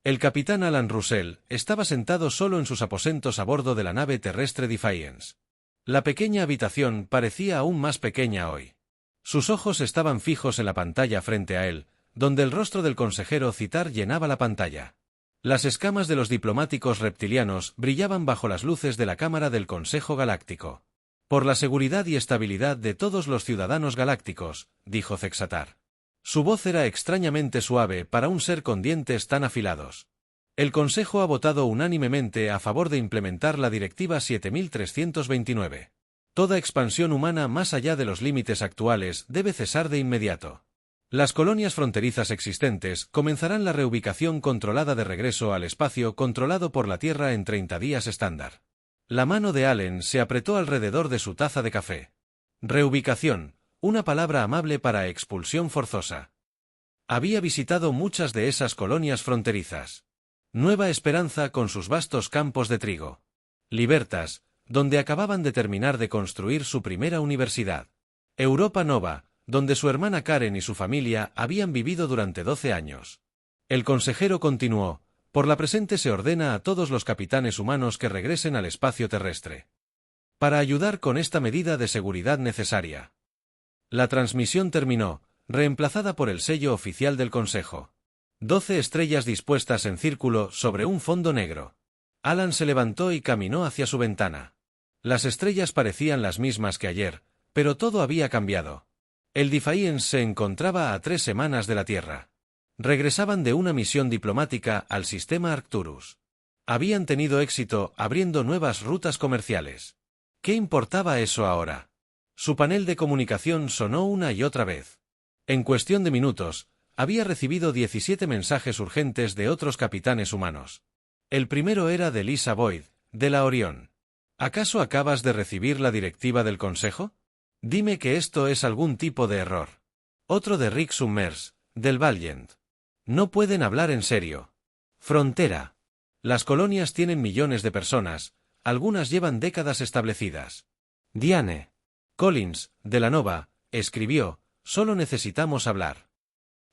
El capitán Alan Russell estaba sentado solo en sus aposentos a bordo de la nave terrestre Defiance. La pequeña habitación parecía aún más pequeña hoy. Sus ojos estaban fijos en la pantalla frente a él, donde el rostro del consejero Citar llenaba la pantalla. Las escamas de los diplomáticos reptilianos brillaban bajo las luces de la Cámara del Consejo Galáctico. Por la seguridad y estabilidad de todos los ciudadanos galácticos, dijo Zexatar. Su voz era extrañamente suave para un ser con dientes tan afilados. El Consejo ha votado unánimemente a favor de implementar la Directiva 7329. Toda expansión humana más allá de los límites actuales debe cesar de inmediato. Las colonias fronterizas existentes comenzarán la reubicación controlada de regreso al espacio controlado por la Tierra en 30 días estándar. La mano de Allen se apretó alrededor de su taza de café. Reubicación, una palabra amable para expulsión forzosa. Había visitado muchas de esas colonias fronterizas. Nueva Esperanza con sus vastos campos de trigo. Libertas, donde acababan de terminar de construir su primera universidad. Europa Nova, donde su hermana Karen y su familia habían vivido durante 12 años. El consejero continuó: por la presente se ordena a todos los capitanes humanos que regresen al espacio terrestre. Para ayudar con esta medida de seguridad necesaria. La transmisión terminó, reemplazada por el sello oficial del Consejo. 12 estrellas dispuestas en círculo sobre un fondo negro. Alan se levantó y caminó hacia su ventana. Las estrellas parecían las mismas que ayer, pero todo había cambiado. El Defiance se encontraba a 3 semanas de la Tierra. Regresaban de una misión diplomática al sistema Arcturus. Habían tenido éxito abriendo nuevas rutas comerciales. ¿Qué importaba eso ahora? Su panel de comunicación sonó una y otra vez. En cuestión de minutos, había recibido 17 mensajes urgentes de otros capitanes humanos. El primero era de Lisa Boyd, de la Orión. ¿Acaso acabas de recibir la directiva del Consejo? Dime que esto es algún tipo de error. Otro de Rick Summers, del Valiant. No pueden hablar en serio. Frontera. Las colonias tienen millones de personas, algunas llevan décadas establecidas. Diane. Collins, de la Nova, escribió: solo necesitamos hablar.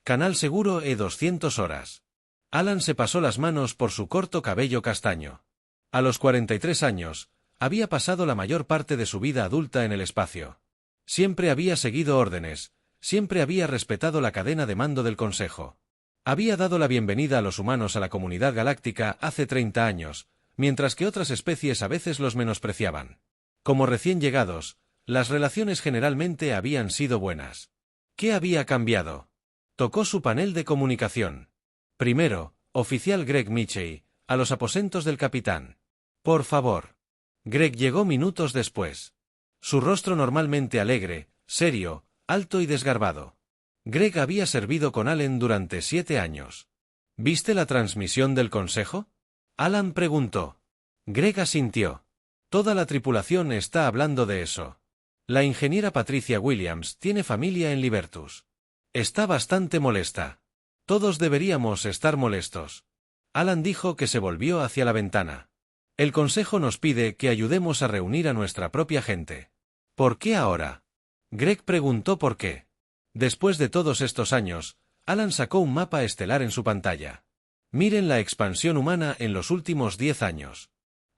Canal Seguro E200 horas. Alan se pasó las manos por su corto cabello castaño. A los 43 años, había pasado la mayor parte de su vida adulta en el espacio. Siempre había seguido órdenes, siempre había respetado la cadena de mando del Consejo. Había dado la bienvenida a los humanos a la comunidad galáctica hace 30 años, mientras que otras especies a veces los menospreciaban. Como recién llegados, las relaciones generalmente habían sido buenas. ¿Qué había cambiado? Tocó su panel de comunicación. Primero, oficial Greg Mitchell, a los aposentos del capitán. Por favor. Greg llegó minutos después. Su rostro normalmente alegre, serio, alto y desgarbado. Greg había servido con Allen durante 7 años. ¿Viste la transmisión del Consejo? Alan preguntó. Greg asintió. Toda la tripulación está hablando de eso. La ingeniera Patricia Williams tiene familia en Libertus. Está bastante molesta. Todos deberíamos estar molestos. Alan dijo que se volvió hacia la ventana. El Consejo nos pide que ayudemos a reunir a nuestra propia gente. ¿Por qué ahora? Greg preguntó por qué. Después de todos estos años, Alan sacó un mapa estelar en su pantalla. Miren la expansión humana en los últimos 10 años.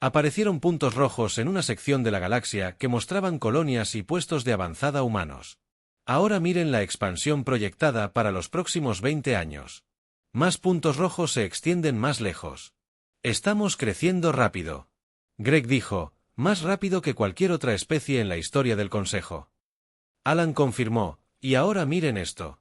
Aparecieron puntos rojos en una sección de la galaxia que mostraban colonias y puestos de avanzada humanos. Ahora miren la expansión proyectada para los próximos 20 años. Más puntos rojos se extienden más lejos. Estamos creciendo rápido. Greg dijo, más rápido que cualquier otra especie en la historia del Consejo. Alan confirmó, y ahora miren esto.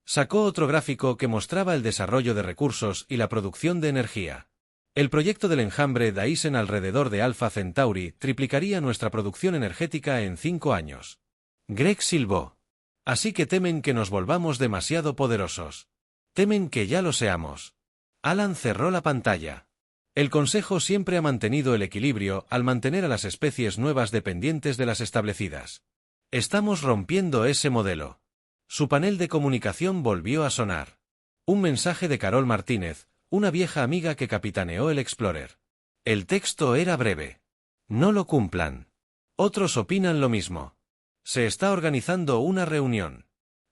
Sacó otro gráfico que mostraba el desarrollo de recursos y la producción de energía. El proyecto del enjambre Dyson alrededor de Alpha Centauri triplicaría nuestra producción energética en 5 años. Greg silbó. Así que temen que nos volvamos demasiado poderosos. Temen que ya lo seamos. Alan cerró la pantalla. El Consejo siempre ha mantenido el equilibrio al mantener a las especies nuevas dependientes de las establecidas. Estamos rompiendo ese modelo. Su panel de comunicación volvió a sonar. Un mensaje de Carol Martínez, una vieja amiga que capitaneó el Explorer. El texto era breve. No lo cumplan. Otros opinan lo mismo. Se está organizando una reunión.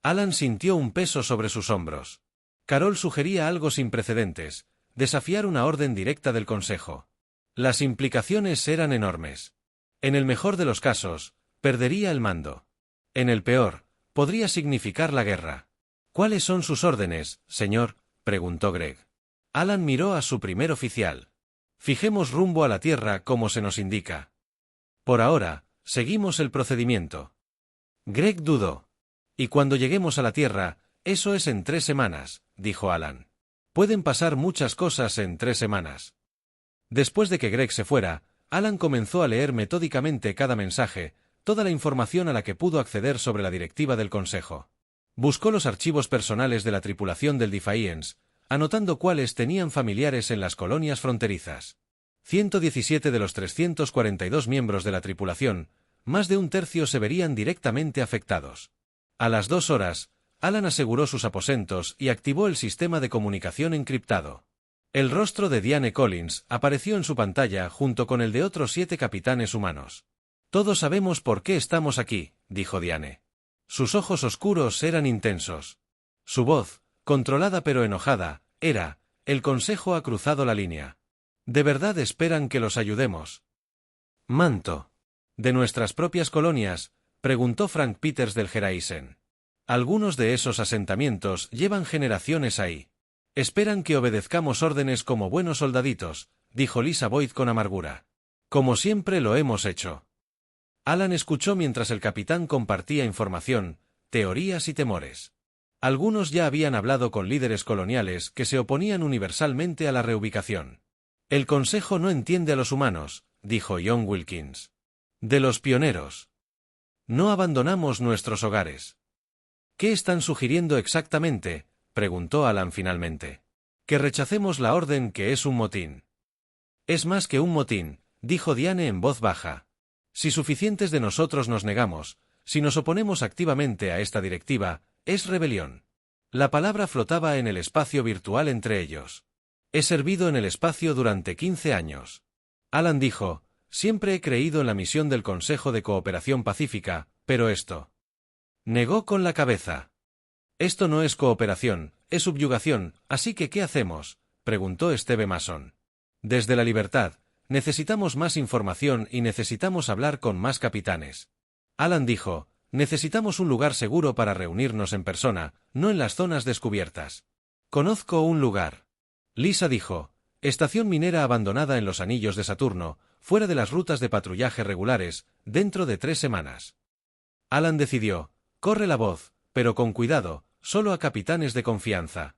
Alan sintió un peso sobre sus hombros. Carol sugería algo sin precedentes. desafiar una orden directa del Consejo. Las implicaciones eran enormes. En el mejor de los casos, perdería el mando. En el peor, podría significar la guerra. ¿Cuáles son sus órdenes, señor?, preguntó Greg. Alan miró a su primer oficial. Fijemos rumbo a la Tierra como se nos indica. Por ahora, seguimos el procedimiento. Greg dudó. Y cuando lleguemos a la Tierra, eso es en 3 semanas, dijo Alan. Pueden pasar muchas cosas en 3 semanas. Después de que Greg se fuera, Alan comenzó a leer metódicamente cada mensaje, toda la información a la que pudo acceder sobre la directiva del Consejo. Buscó los archivos personales de la tripulación del Defiance, anotando cuáles tenían familiares en las colonias fronterizas. 117 de los 342 miembros de la tripulación, más de un tercio se verían directamente afectados. A las 2 horas, Alan aseguró sus aposentos y activó el sistema de comunicación encriptado. El rostro de Diane Collins apareció en su pantalla junto con el de otros 7 capitanes humanos. «Todos sabemos por qué estamos aquí», dijo Diane. Sus ojos oscuros eran intensos. Su voz, controlada pero enojada, era: «El Consejo ha cruzado la línea. ¿De verdad esperan que los ayudemos?» «Manto. ¿De nuestras propias colonias?», preguntó Frank Peters del Geraisen. «Algunos de esos asentamientos llevan generaciones ahí. Esperan que obedezcamos órdenes como buenos soldaditos», dijo Lisa Boyd con amargura. «Como siempre lo hemos hecho». Alan escuchó mientras el capitán compartía información, teorías y temores. Algunos ya habían hablado con líderes coloniales que se oponían universalmente a la reubicación. «El Consejo no entiende a los humanos», dijo John Wilkins. «De los pioneros. No abandonamos nuestros hogares». «¿Qué están sugiriendo exactamente?», preguntó Alan finalmente. «Que rechacemos la orden, que es un motín». «Es más que un motín», dijo Diane en voz baja. «Si suficientes de nosotros nos negamos, si nos oponemos activamente a esta directiva, es rebelión». La palabra flotaba en el espacio virtual entre ellos. «He servido en el espacio durante 15 años». Alan dijo: «Siempre he creído en la misión del Consejo de Cooperación Pacífica, pero esto». Negó con la cabeza. «Esto no es cooperación, es subyugación, así que ¿qué hacemos?», preguntó Steve Mason. «Desde la libertad, necesitamos más información y necesitamos hablar con más capitanes». Alan dijo: «Necesitamos un lugar seguro para reunirnos en persona, no en las zonas descubiertas». «Conozco un lugar». Lisa dijo: «Estación minera abandonada en los anillos de Saturno, fuera de las rutas de patrullaje regulares, dentro de 3 semanas». Alan decidió: «Corre la voz, pero con cuidado, solo a capitanes de confianza».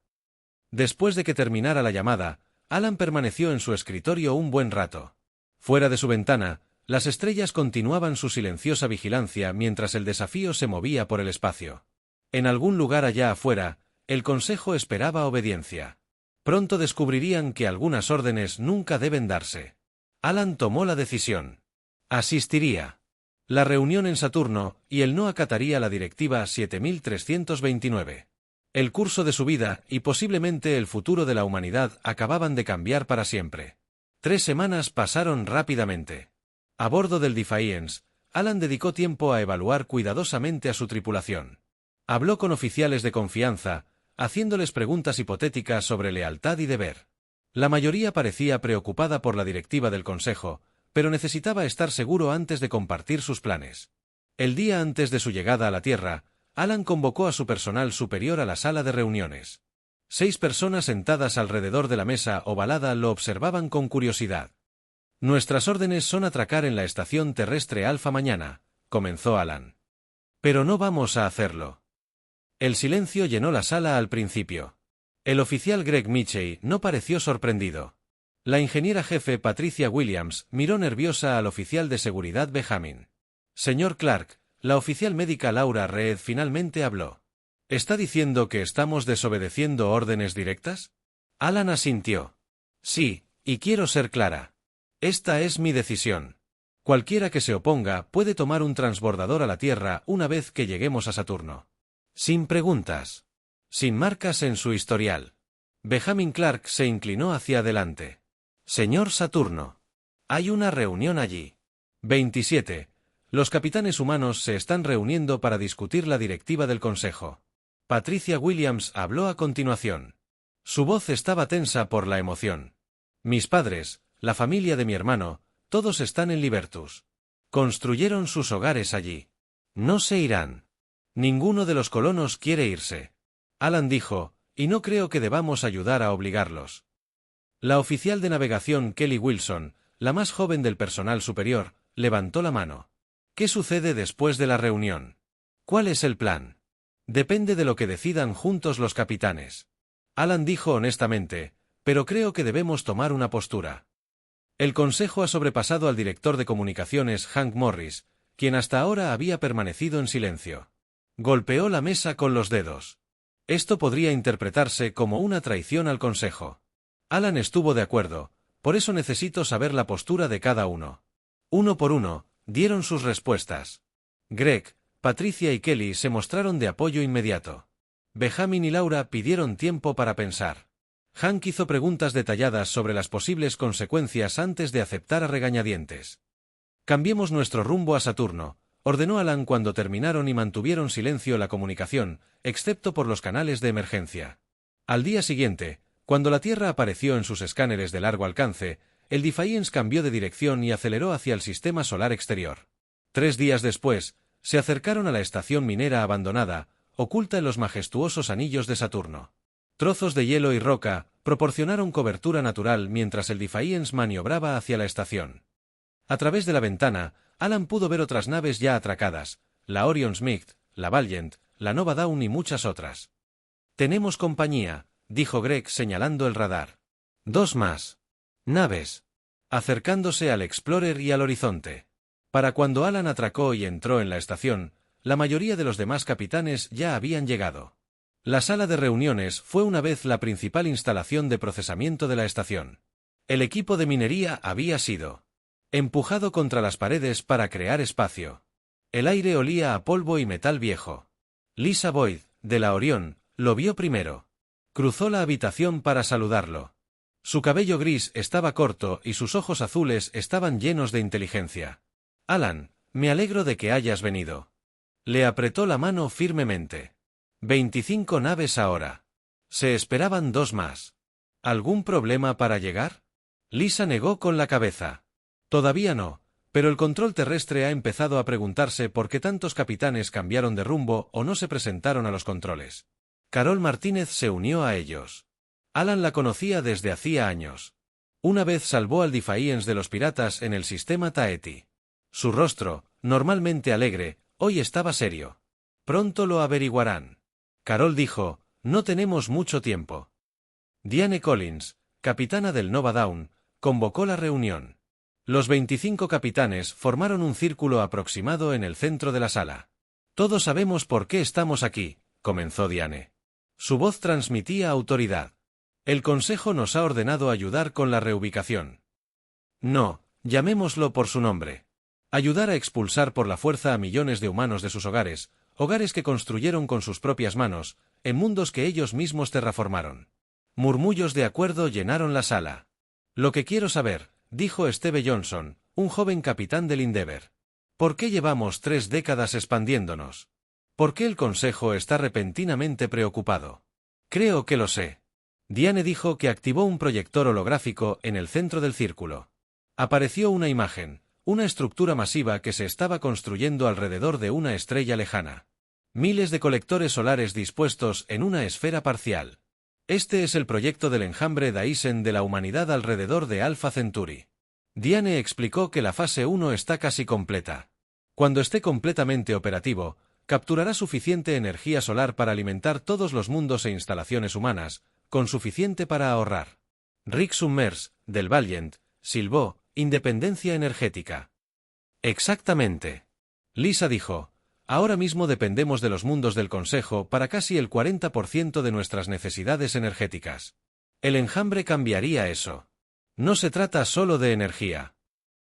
Después de que terminara la llamada, Alan permaneció en su escritorio un buen rato. Fuera de su ventana, las estrellas continuaban su silenciosa vigilancia mientras el desafío se movía por el espacio. En algún lugar allá afuera, el Consejo esperaba obediencia. Pronto descubrirían que algunas órdenes nunca deben darse. Alan tomó la decisión. Asistiría. La reunión en Saturno, y él no acataría la Directiva 7329. El curso de su vida, y posiblemente el futuro de la humanidad, acababan de cambiar para siempre. 3 semanas pasaron rápidamente. A bordo del Defiance, Alan dedicó tiempo a evaluar cuidadosamente a su tripulación. Habló con oficiales de confianza, haciéndoles preguntas hipotéticas sobre lealtad y deber. La mayoría parecía preocupada por la directiva del Consejo, pero necesitaba estar seguro antes de compartir sus planes. El día antes de su llegada a la Tierra, Alan convocó a su personal superior a la sala de reuniones. 6 personas sentadas alrededor de la mesa ovalada lo observaban con curiosidad. «Nuestras órdenes son atracar en la estación terrestre Alfa mañana», comenzó Alan. «Pero no vamos a hacerlo». El silencio llenó la sala al principio. El oficial Greg Mitchell no pareció sorprendido. La ingeniera jefe Patricia Williams miró nerviosa al oficial de seguridad Benjamin. «Señor Clark», la oficial médica Laura Reed finalmente habló. «¿Está diciendo que estamos desobedeciendo órdenes directas?» Alan asintió. «Sí, y quiero ser clara. Esta es mi decisión. Cualquiera que se oponga puede tomar un transbordador a la Tierra una vez que lleguemos a Saturno. Sin preguntas. Sin marcas en su historial». Benjamin Clark se inclinó hacia adelante. «Señor Saturno. Hay una reunión allí». 27. Los capitanes humanos se están reuniendo para discutir la directiva del Consejo. Patricia Williams habló a continuación. Su voz estaba tensa por la emoción. Mis padres, la familia de mi hermano, todos están en Libertus. Construyeron sus hogares allí. No se irán. Ninguno de los colonos quiere irse. Alan dijo, y no creo que debamos ayudar a obligarlos. La oficial de navegación Kelly Wilson, la más joven del personal superior, levantó la mano. ¿Qué sucede después de la reunión? ¿Cuál es el plan? Depende de lo que decidan juntos los capitanes. Alan dijo honestamente, pero creo que debemos tomar una postura. El consejo ha sobrepasado al director de comunicaciones Hank Morris, quien hasta ahora había permanecido en silencio. Golpeó la mesa con los dedos. Esto podría interpretarse como una traición al consejo. Alan estuvo de acuerdo, por eso necesito saber la postura de cada uno. Uno por uno, dieron sus respuestas. Greg, Patricia y Kelly se mostraron de apoyo inmediato. Benjamin y Laura pidieron tiempo para pensar. Hank hizo preguntas detalladas sobre las posibles consecuencias antes de aceptar a regañadientes. Cambiemos nuestro rumbo a Saturno, ordenó Alan cuando terminaron y mantuvieron silencio la comunicación, excepto por los canales de emergencia. Al día siguiente, cuando la Tierra apareció en sus escáneres de largo alcance, el Defiance cambió de dirección y aceleró hacia el sistema solar exterior. 3 días después, se acercaron a la estación minera abandonada, oculta en los majestuosos anillos de Saturno. Trozos de hielo y roca proporcionaron cobertura natural mientras el Defiance maniobraba hacia la estación. A través de la ventana, Alan pudo ver otras naves ya atracadas, la Orion Smith, la Valiant, la Nova Dawn y muchas otras. Tenemos compañía, dijo Greg señalando el radar. 2 más. Naves. Acercándose al Explorer y al horizonte. Para cuando Alan atracó y entró en la estación, la mayoría de los demás capitanes ya habían llegado. La sala de reuniones fue una vez la principal instalación de procesamiento de la estación. El equipo de minería había sido empujado contra las paredes para crear espacio. El aire olía a polvo y metal viejo. Lisa Boyd, de la Orión, lo vio primero. Cruzó la habitación para saludarlo. Su cabello gris estaba corto y sus ojos azules estaban llenos de inteligencia. Alan, me alegro de que hayas venido. Le apretó la mano firmemente. 25 naves ahora. Se esperaban 2 más. ¿Algún problema para llegar? Lisa negó con la cabeza. Todavía no, pero el control terrestre ha empezado a preguntarse por qué tantos capitanes cambiaron de rumbo o no se presentaron a los controles. Carol Martínez se unió a ellos. Alan la conocía desde hacía años. Una vez salvó al Defiance de los piratas en el sistema Taeti. Su rostro, normalmente alegre, hoy estaba serio. Pronto lo averiguarán. Carol dijo, no tenemos mucho tiempo. Diane Collins, capitana del Nova Dawn, convocó la reunión. Los 25 capitanes formaron un círculo aproximado en el centro de la sala. Todos sabemos por qué estamos aquí, comenzó Diane. Su voz transmitía autoridad. El Consejo nos ha ordenado ayudar con la reubicación. No, llamémoslo por su nombre. Ayudar a expulsar por la fuerza a millones de humanos de sus hogares, hogares que construyeron con sus propias manos, en mundos que ellos mismos terraformaron. Murmullos de acuerdo llenaron la sala. Lo que quiero saber, dijo Steve Johnson, un joven capitán del Endeavour. ¿Por qué llevamos 3 décadas expandiéndonos? ¿Por qué el Consejo está repentinamente preocupado? Creo que lo sé. Diane dijo que activó un proyector holográfico en el centro del círculo. Apareció una imagen, una estructura masiva que se estaba construyendo alrededor de una estrella lejana. Miles de colectores solares dispuestos en una esfera parcial. Este es el proyecto del enjambre Daisen de la humanidad alrededor de Alpha Centauri. Diane explicó que la fase 1 está casi completa. Cuando esté completamente operativo, capturará suficiente energía solar para alimentar todos los mundos e instalaciones humanas, con suficiente para ahorrar. Rick Summers, del Valiant, silbó, independencia energética. Exactamente. Lisa dijo, ahora mismo dependemos de los mundos del Consejo para casi el 40% de nuestras necesidades energéticas. El enjambre cambiaría eso. No se trata solo de energía.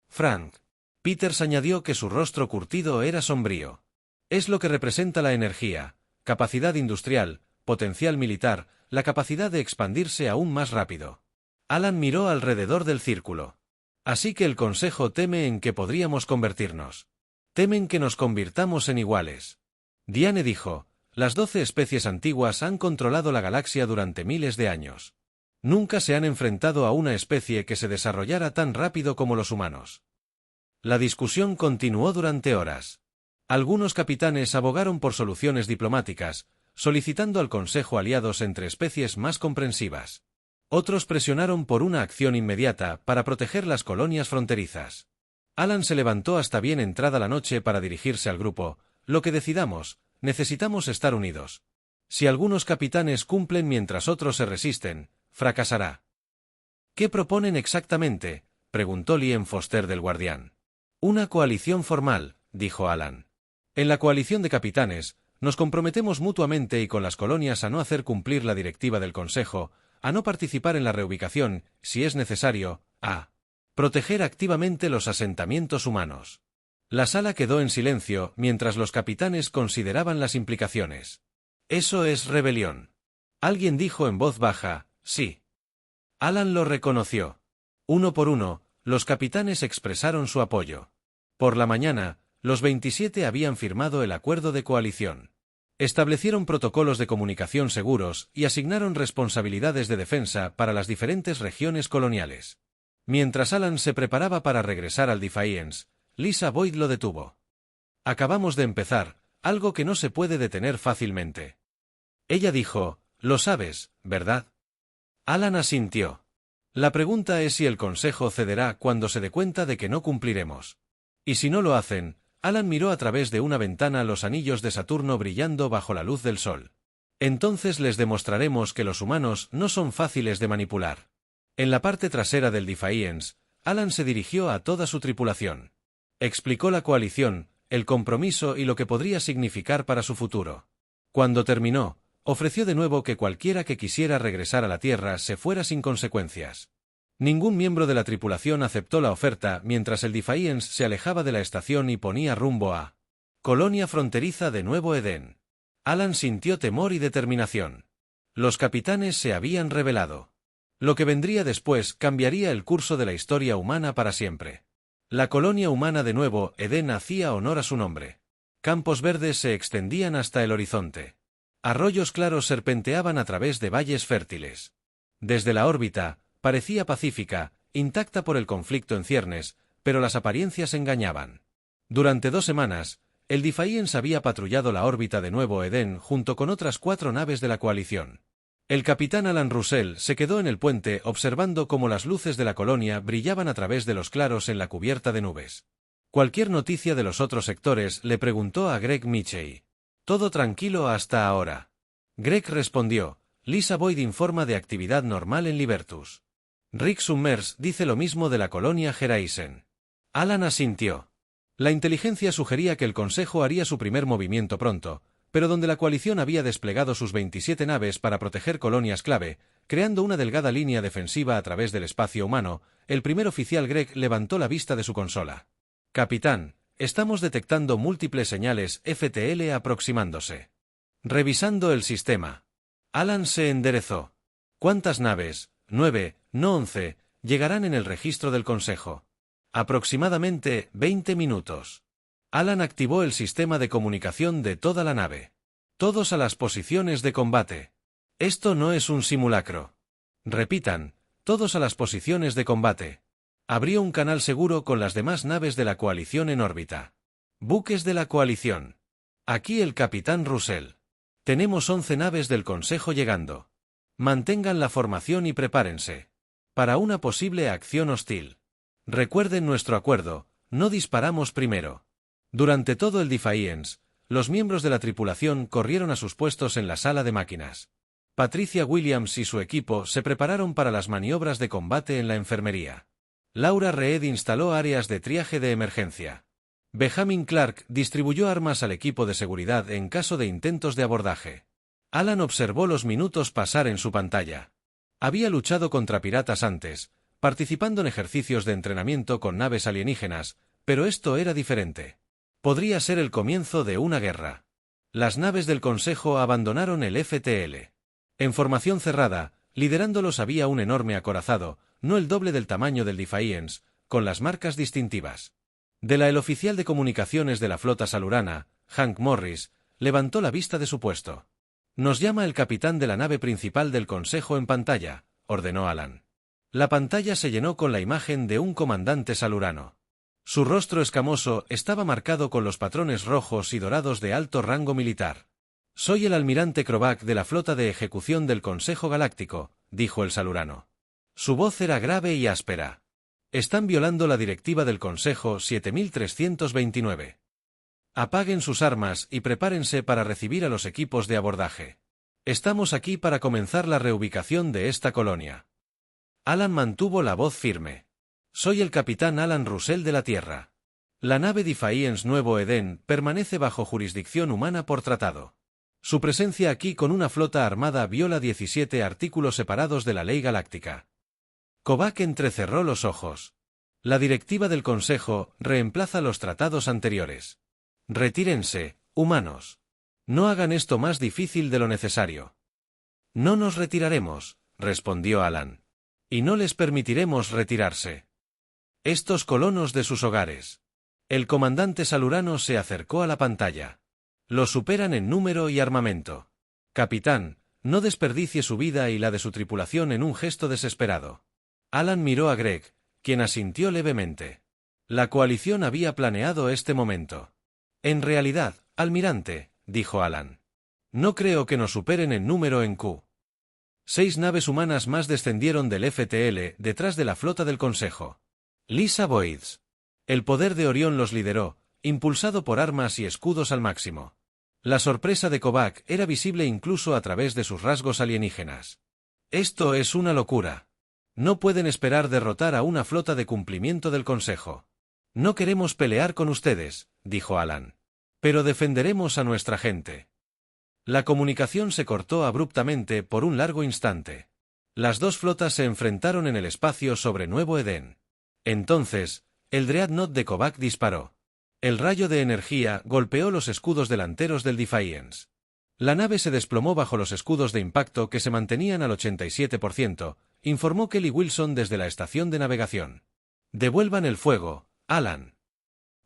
Frank. Peters añadió que su rostro curtido era sombrío. Es lo que representa la energía, capacidad industrial, potencial militar, la capacidad de expandirse aún más rápido. Alan miró alrededor del círculo. Así que el Consejo teme en que podríamos convertirnos. Temen que nos convirtamos en iguales. Diane dijo, Las 12 especies antiguas han controlado la galaxia durante miles de años. Nunca se han enfrentado a una especie que se desarrollara tan rápido como los humanos. La discusión continuó durante horas. Algunos capitanes abogaron por soluciones diplomáticas, solicitando al Consejo aliados entre especies más comprensivas. Otros presionaron por una acción inmediata para proteger las colonias fronterizas. Alan se levantó hasta bien entrada la noche para dirigirse al grupo. Lo que decidamos, necesitamos estar unidos. Si algunos capitanes cumplen mientras otros se resisten, fracasará. ¿Qué proponen exactamente?, preguntó Liam Foster del Guardián. Una coalición formal, dijo Alan. En la coalición de capitanes, nos comprometemos mutuamente y con las colonias a no hacer cumplir la directiva del Consejo, a no participar en la reubicación, si es necesario, a proteger activamente los asentamientos humanos. La sala quedó en silencio mientras los capitanes consideraban las implicaciones. Eso es rebelión. Alguien dijo en voz baja, sí. Alan lo reconoció. Uno por uno, los capitanes expresaron su apoyo. Por la mañana, los 27 habían firmado el acuerdo de coalición. Establecieron protocolos de comunicación seguros y asignaron responsabilidades de defensa para las diferentes regiones coloniales. Mientras Alan se preparaba para regresar al Defiance, Lisa Boyd lo detuvo. Acabamos de empezar, algo que no se puede detener fácilmente. Ella dijo, lo sabes, ¿verdad? Alan asintió. La pregunta es si el Consejo cederá cuando se dé cuenta de que no cumpliremos. Y si no lo hacen, Alan miró a través de una ventana los anillos de Saturno brillando bajo la luz del sol. Entonces les demostraremos que los humanos no son fáciles de manipular. En la parte trasera del Defiance, Alan se dirigió a toda su tripulación. Explicó la coalición, el compromiso y lo que podría significar para su futuro. Cuando terminó, ofreció de nuevo que cualquiera que quisiera regresar a la Tierra se fuera sin consecuencias. Ningún miembro de la tripulación aceptó la oferta mientras el Defiance se alejaba de la estación y ponía rumbo a Colonia Fronteriza de Nuevo Edén. Alan sintió temor y determinación. Los capitanes se habían rebelado. Lo que vendría después cambiaría el curso de la historia humana para siempre. La colonia humana de Nuevo Edén hacía honor a su nombre. Campos verdes se extendían hasta el horizonte. Arroyos claros serpenteaban a través de valles fértiles. Desde la órbita, parecía pacífica, intacta por el conflicto en ciernes, pero las apariencias engañaban. Durante 2 semanas, el Defiance había patrullado la órbita de Nuevo Edén junto con otras 4 naves de la coalición. El capitán Alan Russell se quedó en el puente observando cómo las luces de la colonia brillaban a través de los claros en la cubierta de nubes. Cualquier noticia de los otros sectores, le preguntó a Greg Mitchell. Todo tranquilo hasta ahora. Greg respondió, Lisa Boyd informa de actividad normal en Libertus. Rick Summers dice lo mismo de la colonia Geraisen. Alan asintió. La inteligencia sugería que el Consejo haría su primer movimiento pronto, pero donde la coalición había desplegado sus 27 naves para proteger colonias clave, creando una delgada línea defensiva a través del espacio humano, el primer oficial Greg levantó la vista de su consola. Capitán, estamos detectando múltiples señales FTL aproximándose. Revisando el sistema. Alan se enderezó. ¿Cuántas naves? 9, no 11, llegarán en el registro del Consejo. Aproximadamente 20 minutos. Alan activó el sistema de comunicación de toda la nave. Todos a las posiciones de combate. Esto no es un simulacro. Repitan, todos a las posiciones de combate. Abrió un canal seguro con las demás naves de la coalición en órbita. Buques de la coalición. Aquí el capitán Russell. Tenemos 11 naves del Consejo llegando. Mantengan la formación y prepárense. Para una posible acción hostil. Recuerden nuestro acuerdo, no disparamos primero. Durante todo el Defiance, los miembros de la tripulación corrieron a sus puestos en la sala de máquinas. Patricia Williams y su equipo se prepararon para las maniobras de combate en la enfermería. Laura Reed instaló áreas de triaje de emergencia. Benjamin Clark distribuyó armas al equipo de seguridad en caso de intentos de abordaje. Alan observó los minutos pasar en su pantalla. Había luchado contra piratas antes, participando en ejercicios de entrenamiento con naves alienígenas, pero esto era diferente. Podría ser el comienzo de una guerra. Las naves del Consejo abandonaron el FTL. En formación cerrada, liderándolos había un enorme acorazado, no el doble del tamaño del Defiance, con las marcas distintivas. El oficial de comunicaciones de la flota salurana, Hank Morris, levantó la vista de su puesto. Nos llama el capitán de la nave principal del Consejo en pantalla, ordenó Alan. La pantalla se llenó con la imagen de un comandante salurano. Su rostro escamoso estaba marcado con los patrones rojos y dorados de alto rango militar. Soy el almirante Krovak de la flota de ejecución del Consejo Galáctico, dijo el salurano. Su voz era grave y áspera. Están violando la directiva del Consejo 7329. Apaguen sus armas y prepárense para recibir a los equipos de abordaje. Estamos aquí para comenzar la reubicación de esta colonia. Alan mantuvo la voz firme. Soy el capitán Alan Russell de la Tierra. La nave Defiance Nuevo Edén permanece bajo jurisdicción humana por tratado. Su presencia aquí con una flota armada viola 17 artículos separados de la ley galáctica. Krovak entrecerró los ojos. La directiva del Consejo reemplaza los tratados anteriores. Retírense, humanos. No hagan esto más difícil de lo necesario. No nos retiraremos, respondió Alan. Y no les permitiremos retirarse. Estos colonos de sus hogares. El comandante salurano se acercó a la pantalla. Los superan en número y armamento. Capitán, no desperdicie su vida y la de su tripulación en un gesto desesperado. Alan miró a Greg, quien asintió levemente. La coalición había planeado este momento. En realidad, almirante, dijo Alan. No creo que nos superen en número en Q. 6 naves humanas más descendieron del FTL detrás de la flota del Consejo. Lisa Boyds. El poder de Orión los lideró, impulsado por armas y escudos al máximo. La sorpresa de Krovak era visible incluso a través de sus rasgos alienígenas. Esto es una locura. No pueden esperar derrotar a una flota de cumplimiento del Consejo. No queremos pelear con ustedes, dijo Alan. Pero defenderemos a nuestra gente. La comunicación se cortó abruptamente por un largo instante. Las dos flotas se enfrentaron en el espacio sobre Nuevo Edén. Entonces, el Dreadnought de Krovak disparó. El rayo de energía golpeó los escudos delanteros del Defiance. La nave se desplomó bajo los escudos de impacto que se mantenían al 87%, informó Kelly Wilson desde la estación de navegación. Devuelvan el fuego, Alan.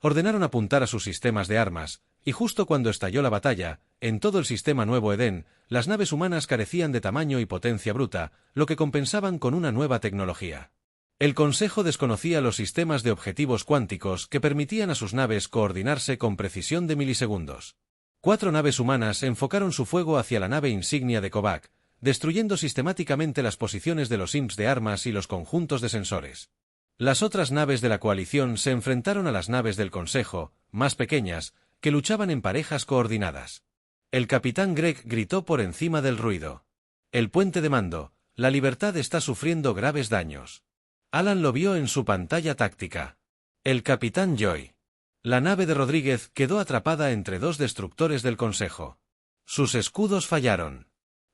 Ordenaron apuntar a sus sistemas de armas, y justo cuando estalló la batalla, en todo el sistema Nuevo Edén, las naves humanas carecían de tamaño y potencia bruta, lo que compensaban con una nueva tecnología. El Consejo desconocía los sistemas de objetivos cuánticos que permitían a sus naves coordinarse con precisión de milisegundos. 4 naves humanas enfocaron su fuego hacia la nave insignia de Krovak, destruyendo sistemáticamente las posiciones de los imps de armas y los conjuntos de sensores. Las otras naves de la coalición se enfrentaron a las naves del Consejo, más pequeñas, que luchaban en parejas coordinadas. El capitán Greg gritó por encima del ruido. El puente de mando, la Libertad está sufriendo graves daños. Alan lo vio en su pantalla táctica. El capitán Joy. La nave de Rodríguez quedó atrapada entre 2 destructores del Consejo. Sus escudos fallaron.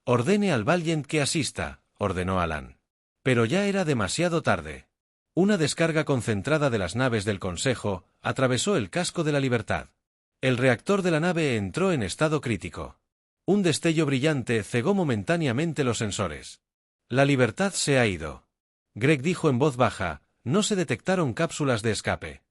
Ordene al Valiant que asista, ordenó Alan. Pero ya era demasiado tarde. Una descarga concentrada de las naves del Consejo atravesó el casco de la Libertad. El reactor de la nave entró en estado crítico. Un destello brillante cegó momentáneamente los sensores. La Libertad se ha ido. Greg dijo en voz baja, no se detectaron cápsulas de escape.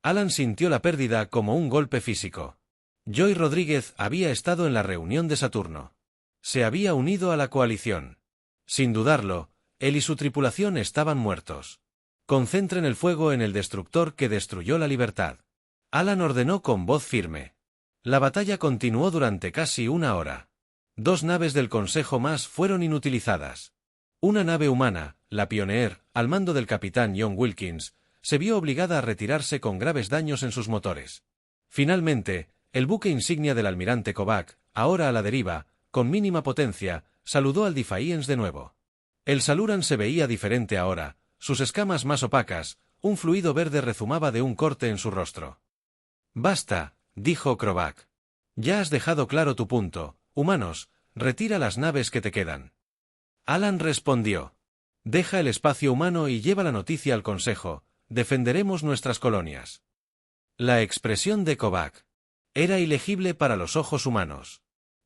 Alan sintió la pérdida como un golpe físico. Joy Rodríguez había estado en la reunión de Saturno. Se había unido a la coalición. Sin dudarlo, él y su tripulación estaban muertos. Concentren el fuego en el destructor que destruyó la Libertad. Alan ordenó con voz firme. La batalla continuó durante casi 1 hora. 2 naves del Consejo más fueron inutilizadas. Una nave humana, la Pioneer, al mando del capitán John Wilkins, se vio obligada a retirarse con graves daños en sus motores. Finalmente, el buque insignia del almirante Krovak, ahora a la deriva, con mínima potencia, saludó al Defiance de nuevo. El Saluran se veía diferente ahora, sus escamas más opacas, un fluido verde rezumaba de un corte en su rostro. Basta, dijo Krovak. Ya has dejado claro tu punto, humanos, retira las naves que te quedan. Alan respondió. Deja el espacio humano y lleva la noticia al Consejo, defenderemos nuestras colonias. La expresión de Krovak era ilegible para los ojos humanos.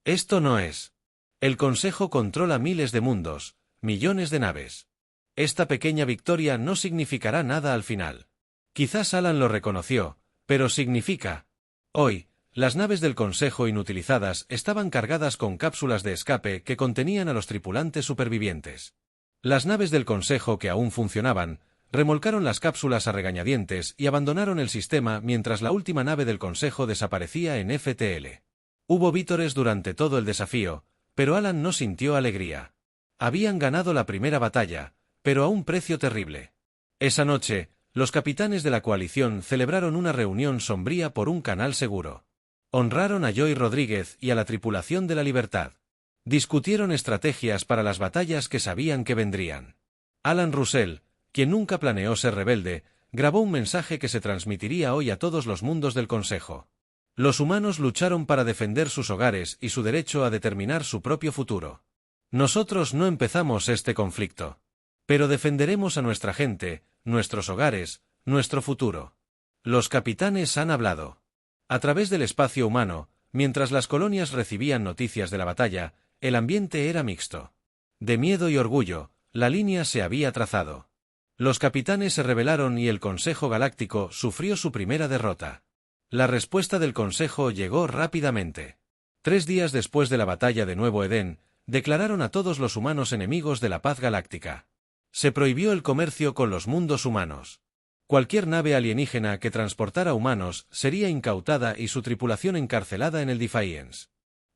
Esto no es. El Consejo controla miles de mundos, millones de naves. Esta pequeña victoria no significará nada al final. Quizás Alan lo reconoció, pero significa. Hoy, Las naves del Consejo inutilizadas estaban cargadas con cápsulas de escape que contenían a los tripulantes supervivientes. Las naves del Consejo que aún funcionaban, remolcaron las cápsulas a regañadientes y abandonaron el sistema mientras la última nave del Consejo desaparecía en FTL. Hubo vítores durante todo el desafío, pero Alan no sintió alegría. Habían ganado la primera batalla, pero a un precio terrible. Esa noche, los capitanes de la coalición celebraron una reunión sombría por un canal seguro. Honraron a Joy Rodríguez y a la tripulación de la Libertad. Discutieron estrategias para las batallas que sabían que vendrían. Alan Russell, quien nunca planeó ser rebelde, grabó un mensaje que se transmitiría hoy a todos los mundos del Consejo. Los humanos lucharon para defender sus hogares y su derecho a determinar su propio futuro. Nosotros no empezamos este conflicto. Pero defenderemos a nuestra gente, nuestros hogares, nuestro futuro. Los capitanes han hablado. A través del espacio humano, mientras las colonias recibían noticias de la batalla, el ambiente era mixto. De miedo y orgullo, la línea se había trazado. Los capitanes se rebelaron y el Consejo Galáctico sufrió su primera derrota. La respuesta del Consejo llegó rápidamente. 3 días después de la batalla de Nuevo Edén, declararon a todos los humanos enemigos de la paz galáctica. Se prohibió el comercio con los mundos humanos. Cualquier nave alienígena que transportara humanos sería incautada y su tripulación encarcelada en el Defiance.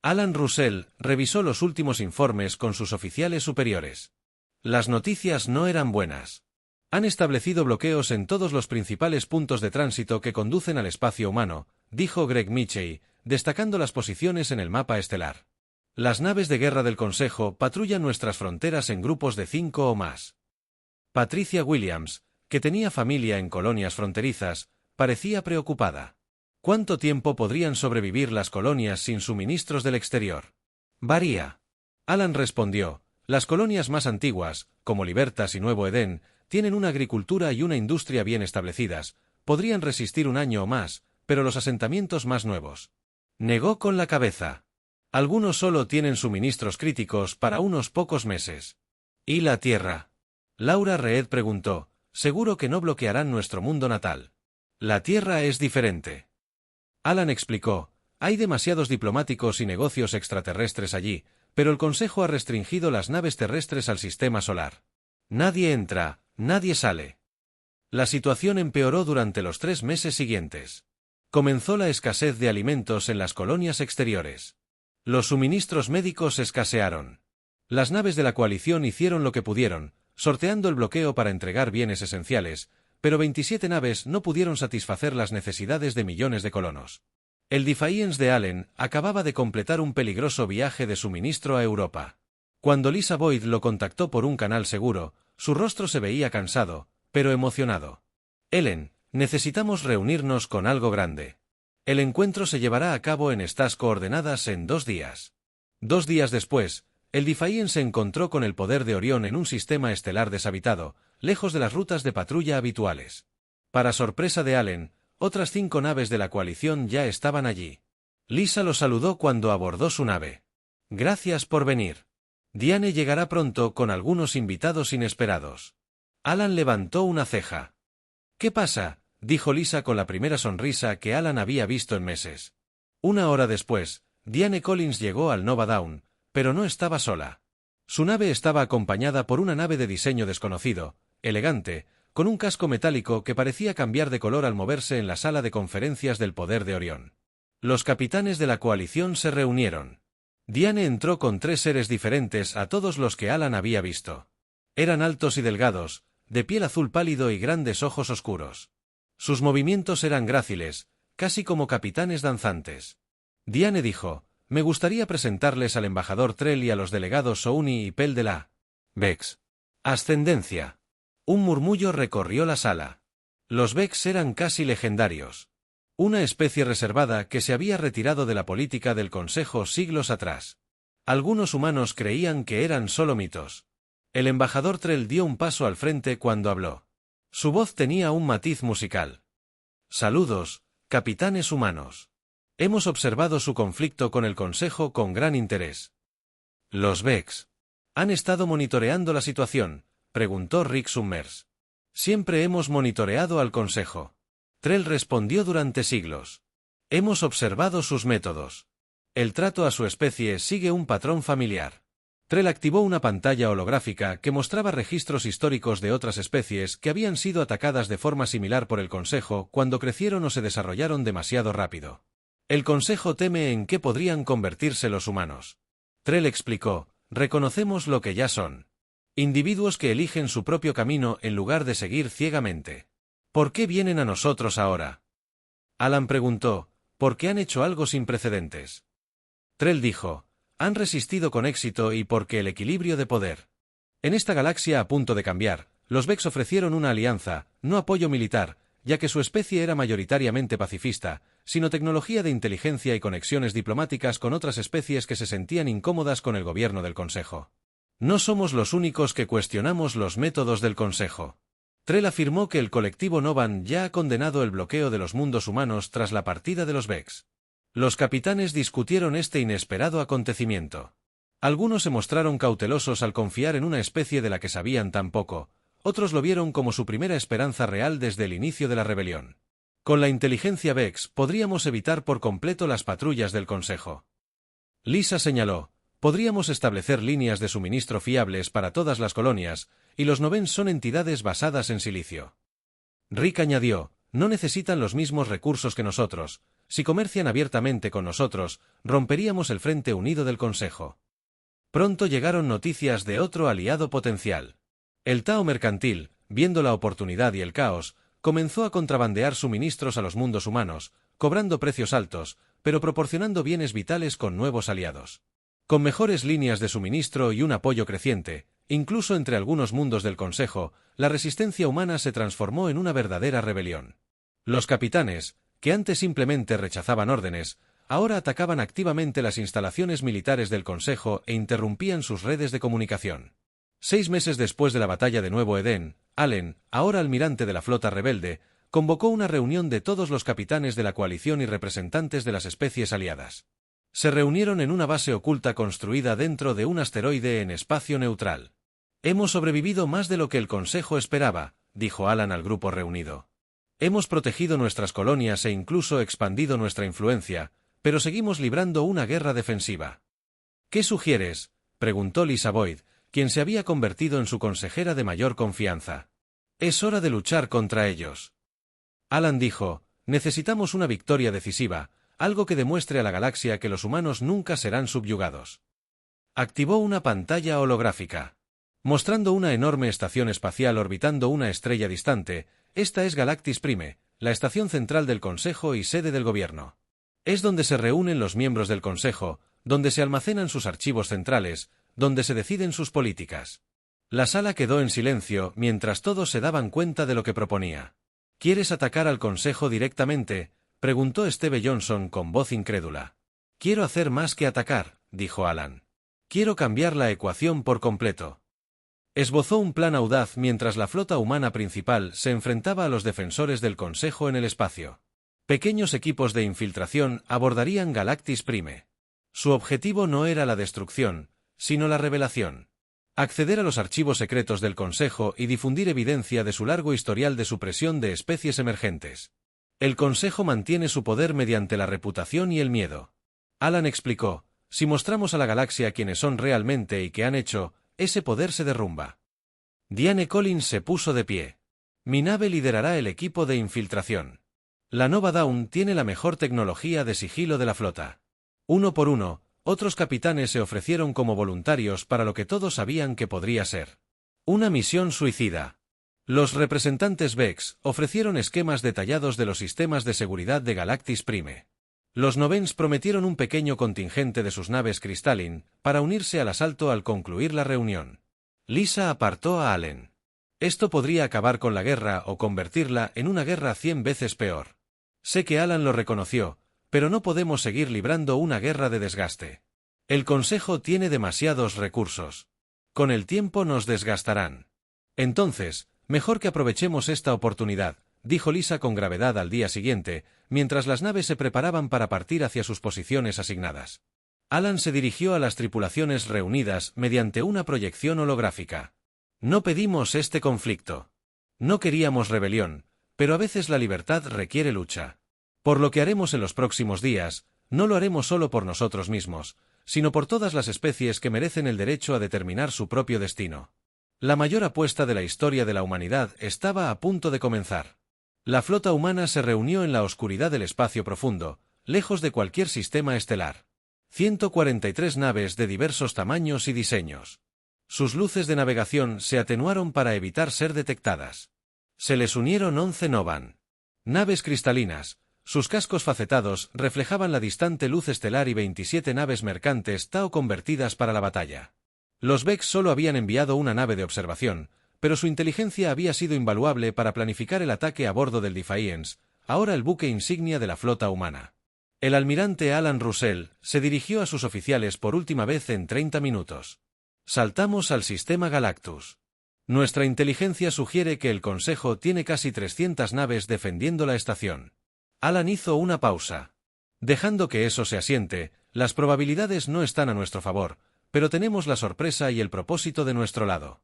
Alan Russell revisó los últimos informes con sus oficiales superiores. Las noticias no eran buenas. Han establecido bloqueos en todos los principales puntos de tránsito que conducen al espacio humano, dijo Greg Mitchell, destacando las posiciones en el mapa estelar. Las naves de guerra del Consejo patrullan nuestras fronteras en grupos de 5 o más. Patricia Williams, que tenía familia en colonias fronterizas, parecía preocupada. ¿Cuánto tiempo podrían sobrevivir las colonias sin suministros del exterior? Varía. Alan respondió, las colonias más antiguas, como Libertas y Nuevo Edén, tienen una agricultura y una industria bien establecidas, podrían resistir un año o más, pero los asentamientos más nuevos. Negó con la cabeza. Algunos solo tienen suministros críticos para unos pocos meses. ¿Y la Tierra? Laura Reed preguntó, seguro que no bloquearán nuestro mundo natal. La Tierra es diferente. Alan explicó, hay demasiados diplomáticos y negocios extraterrestres allí, pero el Consejo ha restringido las naves terrestres al sistema solar. Nadie entra, nadie sale. La situación empeoró durante los 3 meses siguientes. Comenzó la escasez de alimentos en las colonias exteriores. Los suministros médicos escasearon. Las naves de la coalición hicieron lo que pudieron, sorteando el bloqueo para entregar bienes esenciales, pero 27 naves no pudieron satisfacer las necesidades de millones de colonos. El Defiance de Allen acababa de completar un peligroso viaje de suministro a Europa. Cuando Lisa Boyd lo contactó por un canal seguro, su rostro se veía cansado, pero emocionado. Ellen, necesitamos reunirnos con algo grande. El encuentro se llevará a cabo en estas coordenadas en 2 días. 2 días después, el Defiance se encontró con el poder de Orión en un sistema estelar deshabitado, lejos de las rutas de patrulla habituales. Para sorpresa de Allen, otras 5 naves de la coalición ya estaban allí. Lisa lo saludó cuando abordó su nave. Gracias por venir. Diane llegará pronto con algunos invitados inesperados. Alan levantó una ceja. ¿Qué pasa?, dijo Lisa con la primera sonrisa que Alan había visto en meses. 1 hora después, Diane Collins llegó al Nova Dawn, pero no estaba sola. Su nave estaba acompañada por una nave de diseño desconocido, elegante, con un casco metálico que parecía cambiar de color al moverse en la sala de conferencias del poder de Orión. Los capitanes de la coalición se reunieron. Diane entró con 3 seres diferentes a todos los que Alan había visto. Eran altos y delgados, de piel azul pálido y grandes ojos oscuros. Sus movimientos eran gráciles, casi como capitanes danzantes. Diane dijo, me gustaría presentarles al embajador Trell y a los delegados Souni y Pel de la Vex. Ascendencia. Un murmullo recorrió la sala. Los Vex eran casi legendarios. Una especie reservada que se había retirado de la política del Consejo siglos atrás. Algunos humanos creían que eran solo mitos. El embajador Trell dio un paso al frente cuando habló. Su voz tenía un matiz musical. Saludos, capitanes humanos. Hemos observado su conflicto con el Consejo con gran interés. Los Vex. ¿Han estado monitoreando la situación?, preguntó Rick Summers. Siempre hemos monitoreado al Consejo. Trell respondió durante siglos. Hemos observado sus métodos. El trato a su especie sigue un patrón familiar. Trell activó una pantalla holográfica que mostraba registros históricos de otras especies que habían sido atacadas de forma similar por el Consejo cuando crecieron o se desarrollaron demasiado rápido. El Consejo teme en qué podrían convertirse los humanos. Trell explicó, reconocemos lo que ya son. Individuos que eligen su propio camino en lugar de seguir ciegamente. ¿Por qué vienen a nosotros ahora? Alan preguntó, porque han hecho algo sin precedentes. Trell dijo, han resistido con éxito y porque el equilibrio de poder. En esta galaxia a punto de cambiar, los Vex ofrecieron una alianza, no apoyo militar, ya que su especie era mayoritariamente pacifista, sino tecnología de inteligencia y conexiones diplomáticas con otras especies que se sentían incómodas con el gobierno del Consejo. No somos los únicos que cuestionamos los métodos del Consejo. Trell afirmó que el colectivo Novan ya ha condenado el bloqueo de los mundos humanos tras la partida de los Vex. Los capitanes discutieron este inesperado acontecimiento. Algunos se mostraron cautelosos al confiar en una especie de la que sabían tan poco, otros lo vieron como su primera esperanza real desde el inicio de la rebelión. Con la inteligencia Vex podríamos evitar por completo las patrullas del Consejo. Lisa señaló, podríamos establecer líneas de suministro fiables para todas las colonias, y los Novens son entidades basadas en silicio. Rick añadió, no necesitan los mismos recursos que nosotros. Si comercian abiertamente con nosotros, romperíamos el frente unido del Consejo. Pronto llegaron noticias de otro aliado potencial. El Tao mercantil, viendo la oportunidad y el caos, comenzó a contrabandear suministros a los mundos humanos, cobrando precios altos, pero proporcionando bienes vitales con nuevos aliados. Con mejores líneas de suministro y un apoyo creciente, incluso entre algunos mundos del Consejo, la resistencia humana se transformó en una verdadera rebelión. Los capitanes, que antes simplemente rechazaban órdenes, ahora atacaban activamente las instalaciones militares del Consejo e interrumpían sus redes de comunicación. 6 meses después de la batalla de Nuevo Edén, Allen, ahora almirante de la flota rebelde, convocó una reunión de todos los capitanes de la coalición y representantes de las especies aliadas. Se reunieron en una base oculta construida dentro de un asteroide en espacio neutral. Hemos sobrevivido más de lo que el Consejo esperaba, dijo Alan al grupo reunido. Hemos protegido nuestras colonias e incluso expandido nuestra influencia, pero seguimos librando una guerra defensiva. ¿Qué sugieres?, preguntó Lisa Boyd, quien se había convertido en su consejera de mayor confianza. Es hora de luchar contra ellos. Alan dijo, necesitamos una victoria decisiva, algo que demuestre a la galaxia que los humanos nunca serán subyugados. Activó una pantalla holográfica. Mostrando una enorme estación espacial orbitando una estrella distante. Esta es Galactis Prime, la estación central del Consejo y sede del gobierno. Es donde se reúnen los miembros del Consejo, donde se almacenan sus archivos centrales, donde se deciden sus políticas. La sala quedó en silencio mientras todos se daban cuenta de lo que proponía. ¿Quieres atacar al Consejo directamente?, preguntó Steve Johnson con voz incrédula. Quiero hacer más que atacar, dijo Alan. Quiero cambiar la ecuación por completo. Esbozó un plan audaz mientras la flota humana principal se enfrentaba a los defensores del Consejo en el espacio. Pequeños equipos de infiltración abordarían Galactis Prime. Su objetivo no era la destrucción, sino la revelación. Acceder a los archivos secretos del Consejo y difundir evidencia de su largo historial de supresión de especies emergentes. El Consejo mantiene su poder mediante la reputación y el miedo. Alan explicó, si mostramos a la galaxia quiénes son realmente y qué han hecho, ese poder se derrumba. Diane Collins se puso de pie. Mi nave liderará el equipo de infiltración. La Nova Dawn tiene la mejor tecnología de sigilo de la flota. Uno por uno, otros capitanes se ofrecieron como voluntarios para lo que todos sabían que podría ser una misión suicida. Los representantes Vex ofrecieron esquemas detallados de los sistemas de seguridad de Galactis Prime. Los Novens prometieron un pequeño contingente de sus naves Crystalline para unirse al asalto al concluir la reunión. Lisa apartó a Allen. Esto podría acabar con la guerra o convertirla en una guerra 100 veces peor. Sé que Alan lo reconoció, pero no podemos seguir librando una guerra de desgaste. El Consejo tiene demasiados recursos. Con el tiempo nos desgastarán. Entonces, mejor que aprovechemos esta oportunidad, dijo Lisa con gravedad al día siguiente, mientras las naves se preparaban para partir hacia sus posiciones asignadas. Alan se dirigió a las tripulaciones reunidas mediante una proyección holográfica. No pedimos este conflicto. No queríamos rebelión, pero a veces la libertad requiere lucha. Por lo que haremos en los próximos días, no lo haremos solo por nosotros mismos, sino por todas las especies que merecen el derecho a determinar su propio destino. La mayor apuesta de la historia de la humanidad estaba a punto de comenzar. La flota humana se reunió en la oscuridad del espacio profundo, lejos de cualquier sistema estelar. 143 naves de diversos tamaños y diseños. Sus luces de navegación se atenuaron para evitar ser detectadas. Se les unieron 11 Novan. Naves cristalinas. Sus cascos facetados reflejaban la distante luz estelar y 27 naves mercantes Tau convertidas para la batalla. Los Vex solo habían enviado una nave de observación, pero su inteligencia había sido invaluable para planificar el ataque a bordo del Defiance, ahora el buque insignia de la flota humana. El almirante Alan Russell se dirigió a sus oficiales por última vez en 30 minutos. Saltamos al sistema Galactus. Nuestra inteligencia sugiere que el Consejo tiene casi 300 naves defendiendo la estación. Alan hizo una pausa. Dejando que eso se asiente, las probabilidades no están a nuestro favor, pero tenemos la sorpresa y el propósito de nuestro lado.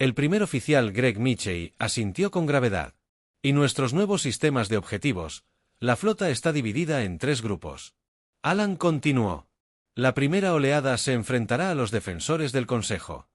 El primer oficial Greg Mitchell asintió con gravedad. Y nuestros nuevos sistemas de objetivos. La flota está dividida en 3 grupos. Alan continuó. La primera oleada se enfrentará a los defensores del Consejo.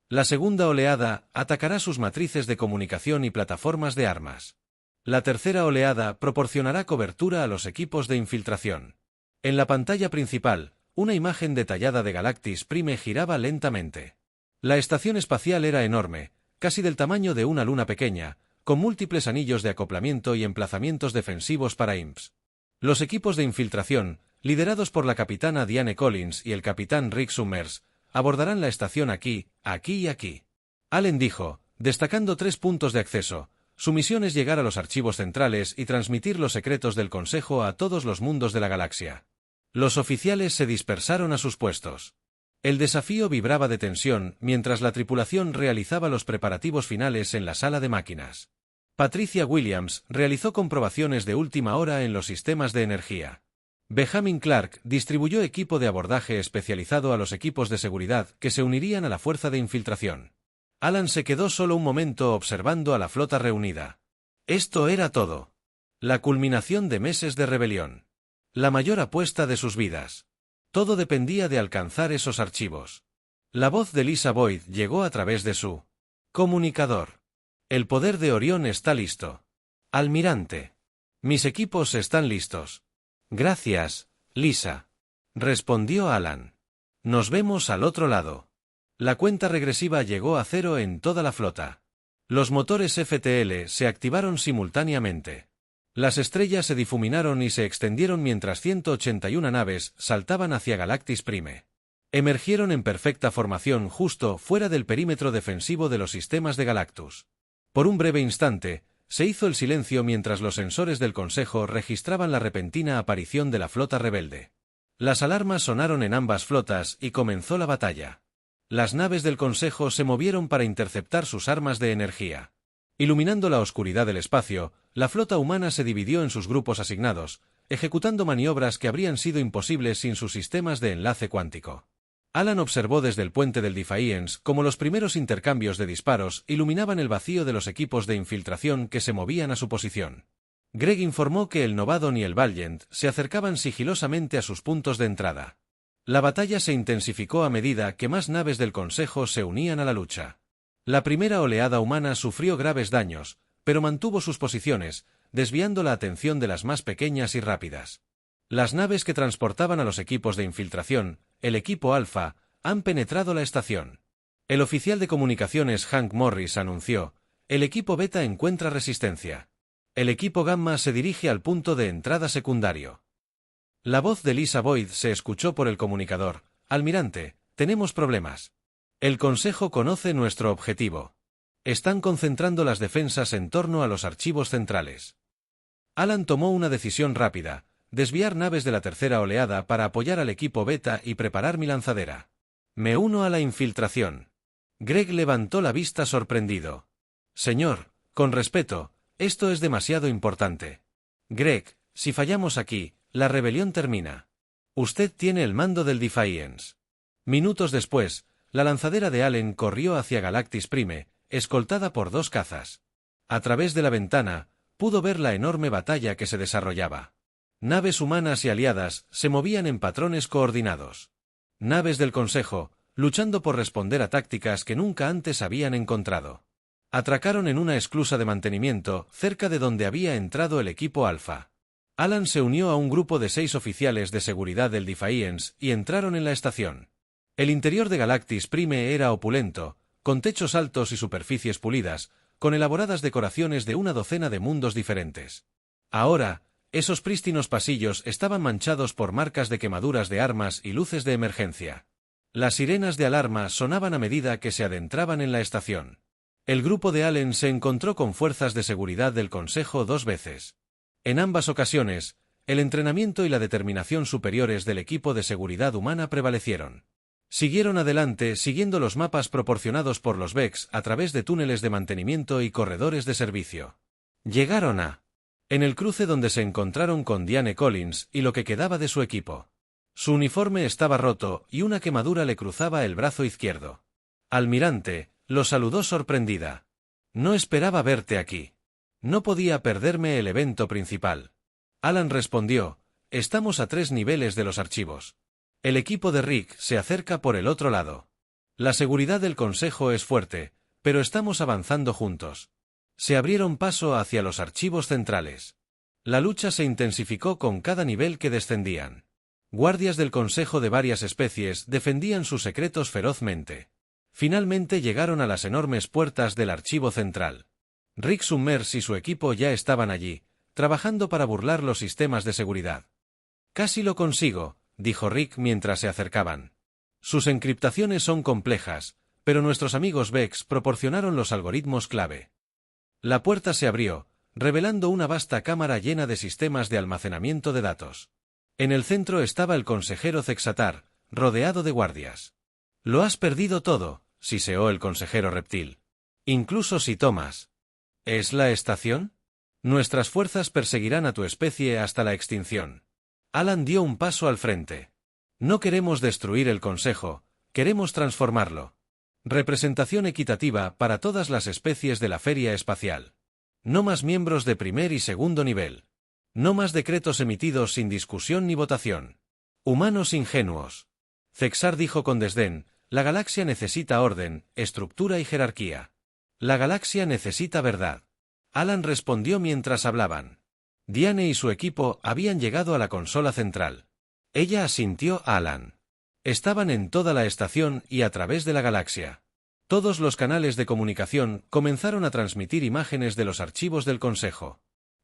La segunda oleada atacará sus matrices de comunicación y plataformas de armas. La tercera oleada proporcionará cobertura a los equipos de infiltración. En la pantalla principal, una imagen detallada de Galactis Prime giraba lentamente. La estación espacial era enorme, casi del tamaño de una luna pequeña, con múltiples anillos de acoplamiento y emplazamientos defensivos para IMPs. Los equipos de infiltración, liderados por la capitana Diane Collins y el capitán Rick Summers, abordarán la estación aquí, aquí y aquí. Allen dijo, destacando 3 puntos de acceso. Su misión es llegar a los archivos centrales y transmitir los secretos del Consejo a todos los mundos de la galaxia. Los oficiales se dispersaron a sus puestos. El desafío vibraba de tensión mientras la tripulación realizaba los preparativos finales en la sala de máquinas. Patricia Williams realizó comprobaciones de última hora en los sistemas de energía. Benjamin Clark distribuyó equipo de abordaje especializado a los equipos de seguridad que se unirían a la fuerza de infiltración. Alan se quedó solo un momento observando a la flota reunida. Esto era todo. La culminación de meses de rebelión. La mayor apuesta de sus vidas. Todo dependía de alcanzar esos archivos. La voz de Lisa Boyd llegó a través de su comunicador. El poder de Orión está listo. Almirante. Mis equipos están listos. Gracias, Lisa. Respondió Alan. Nos vemos al otro lado. La cuenta regresiva llegó a 0 en toda la flota. Los motores FTL se activaron simultáneamente. Las estrellas se difuminaron y se extendieron mientras 181 naves saltaban hacia Galactis Prime. Emergieron en perfecta formación justo fuera del perímetro defensivo de los sistemas de Galactus. Por un breve instante, se hizo el silencio mientras los sensores del Consejo registraban la repentina aparición de la flota rebelde. Las alarmas sonaron en ambas flotas y comenzó la batalla. Las naves del Consejo se movieron para interceptar sus armas de energía. Iluminando la oscuridad del espacio, la flota humana se dividió en sus grupos asignados, ejecutando maniobras que habrían sido imposibles sin sus sistemas de enlace cuántico. Alan observó desde el puente del Defiance cómo los primeros intercambios de disparos iluminaban el vacío de los equipos de infiltración que se movían a su posición. Greg informó que el Novadon y el Valiant se acercaban sigilosamente a sus puntos de entrada. La batalla se intensificó a medida que más naves del Consejo se unían a la lucha. La primera oleada humana sufrió graves daños, pero mantuvo sus posiciones, desviando la atención de las más pequeñas y rápidas. Las naves que transportaban a los equipos de infiltración, el equipo Alpha, han penetrado la estación. El oficial de comunicaciones Hank Morris anunció, el equipo Beta encuentra resistencia. El equipo Gamma se dirige al punto de entrada secundario. La voz de Lisa Boyd se escuchó por el comunicador. Almirante, tenemos problemas. El Consejo conoce nuestro objetivo. Están concentrando las defensas en torno a los archivos centrales. Alan tomó una decisión rápida, desviar naves de la tercera oleada para apoyar al equipo Beta y preparar mi lanzadera. Me uno a la infiltración. Greg levantó la vista sorprendido. Señor, con respeto, esto es demasiado importante. Greg, si fallamos aquí, la rebelión termina. Usted tiene el mando del Defiance. Minutos después, la lanzadera de Allen corrió hacia Galactis Prime, escoltada por 2 cazas. A través de la ventana, pudo ver la enorme batalla que se desarrollaba. Naves humanas y aliadas se movían en patrones coordinados. Naves del Consejo, luchando por responder a tácticas que nunca antes habían encontrado. Atracaron en una esclusa de mantenimiento, cerca de donde había entrado el equipo Alpha. Alan se unió a un grupo de 6 oficiales de seguridad del Defiance y entraron en la estación. El interior de Galactis Prime era opulento, con techos altos y superficies pulidas, con elaboradas decoraciones de una docena de mundos diferentes. Ahora, esos prístinos pasillos estaban manchados por marcas de quemaduras de armas y luces de emergencia. Las sirenas de alarma sonaban a medida que se adentraban en la estación. El grupo de Allen se encontró con fuerzas de seguridad del Consejo 2 veces. En ambas ocasiones, el entrenamiento y la determinación superiores del equipo de seguridad humana prevalecieron. Siguieron adelante siguiendo los mapas proporcionados por los Vex a través de túneles de mantenimiento y corredores de servicio. Llegaron en el cruce donde se encontraron con Diane Collins y lo que quedaba de su equipo. Su uniforme estaba roto y una quemadura le cruzaba el brazo izquierdo. Almirante, lo saludó sorprendida. No esperaba verte aquí. No podía perderme el evento principal. Alan respondió, estamos a 3 niveles de los archivos. El equipo de Rick se acerca por el otro lado. La seguridad del Consejo es fuerte, pero estamos avanzando juntos. Se abrieron paso hacia los archivos centrales. La lucha se intensificó con cada nivel que descendían. Guardias del Consejo de varias especies defendían sus secretos ferozmente. Finalmente llegaron a las enormes puertas del archivo central. Rick Summers y su equipo ya estaban allí, trabajando para burlar los sistemas de seguridad. Casi lo consigo, dijo Rick mientras se acercaban. Sus encriptaciones son complejas, pero nuestros amigos Vex proporcionaron los algoritmos clave. La puerta se abrió, revelando una vasta cámara llena de sistemas de almacenamiento de datos. En el centro estaba el consejero Zexatar, rodeado de guardias. «Lo has perdido todo», siseó el consejero reptil. «Incluso si tomas. ¿Es la estación? Nuestras fuerzas perseguirán a tu especie hasta la extinción». Alan dio un paso al frente. «No queremos destruir el Consejo, queremos transformarlo. Representación equitativa para todas las especies de la feria espacial. No más miembros de primer y segundo nivel. No más decretos emitidos sin discusión ni votación. Humanos ingenuos». Zexar dijo con desdén, «La galaxia necesita orden, estructura y jerarquía. La galaxia necesita verdad». Alan respondió mientras hablaban. Diane y su equipo habían llegado a la consola central. Ella asintió a Alan. Estaban en toda la estación y a través de la galaxia. Todos los canales de comunicación comenzaron a transmitir imágenes de los archivos del Consejo.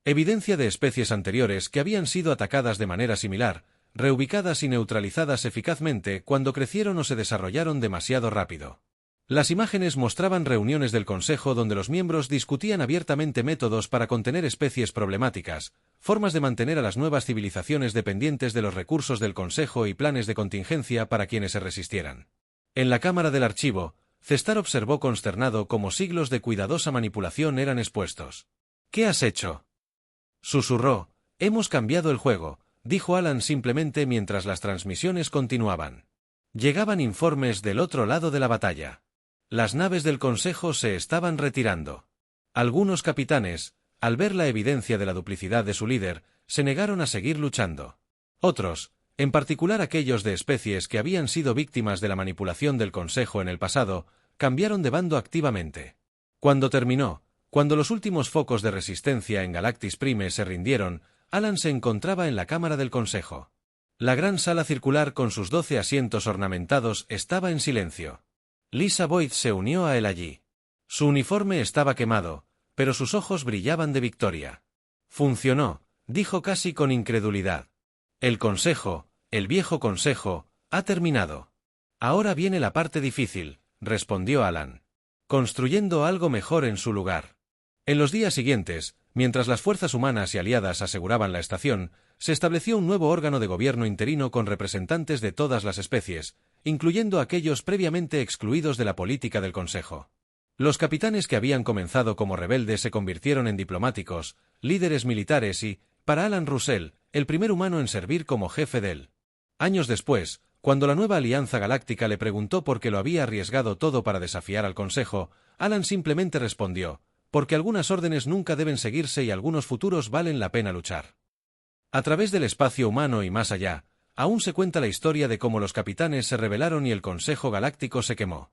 Evidencia de especies anteriores que habían sido atacadas de manera similar, reubicadas y neutralizadas eficazmente cuando crecieron o se desarrollaron demasiado rápido. Las imágenes mostraban reuniones del Consejo donde los miembros discutían abiertamente métodos para contener especies problemáticas, formas de mantener a las nuevas civilizaciones dependientes de los recursos del Consejo y planes de contingencia para quienes se resistieran. En la cámara del archivo, Cestar observó consternado cómo siglos de cuidadosa manipulación eran expuestos. «¿Qué has hecho?», susurró. «Hemos cambiado el juego», dijo Alan simplemente mientras las transmisiones continuaban. Llegaban informes del otro lado de la batalla. Las naves del Consejo se estaban retirando. Algunos capitanes, al ver la evidencia de la duplicidad de su líder, se negaron a seguir luchando. Otros, en particular aquellos de especies que habían sido víctimas de la manipulación del Consejo en el pasado, cambiaron de bando activamente. Cuando terminó, cuando los últimos focos de resistencia en Galactis Prime se rindieron, Alan se encontraba en la cámara del Consejo. La gran sala circular con sus 12 asientos ornamentados estaba en silencio. Lisa Boyd se unió a él allí. Su uniforme estaba quemado, pero sus ojos brillaban de victoria. «Funcionó», dijo casi con incredulidad. «El Consejo, el viejo Consejo, ha terminado. Ahora viene la parte difícil», respondió Alan. «Construyendo algo mejor en su lugar». En los días siguientes, mientras las fuerzas humanas y aliadas aseguraban la estación, se estableció un nuevo órgano de gobierno interino con representantes de todas las especies, incluyendo aquellos previamente excluidos de la política del Consejo. Los capitanes que habían comenzado como rebeldes se convirtieron en diplomáticos, líderes militares y, para Alan Russell, el primer humano en servir como jefe del. Años después, cuando la nueva Alianza Galáctica le preguntó por qué lo había arriesgado todo para desafiar al Consejo, Alan simplemente respondió, «Porque algunas órdenes nunca deben seguirse y algunos futuros valen la pena luchar». A través del espacio humano y más allá, aún se cuenta la historia de cómo los capitanes se rebelaron y el Consejo Galáctico se quemó.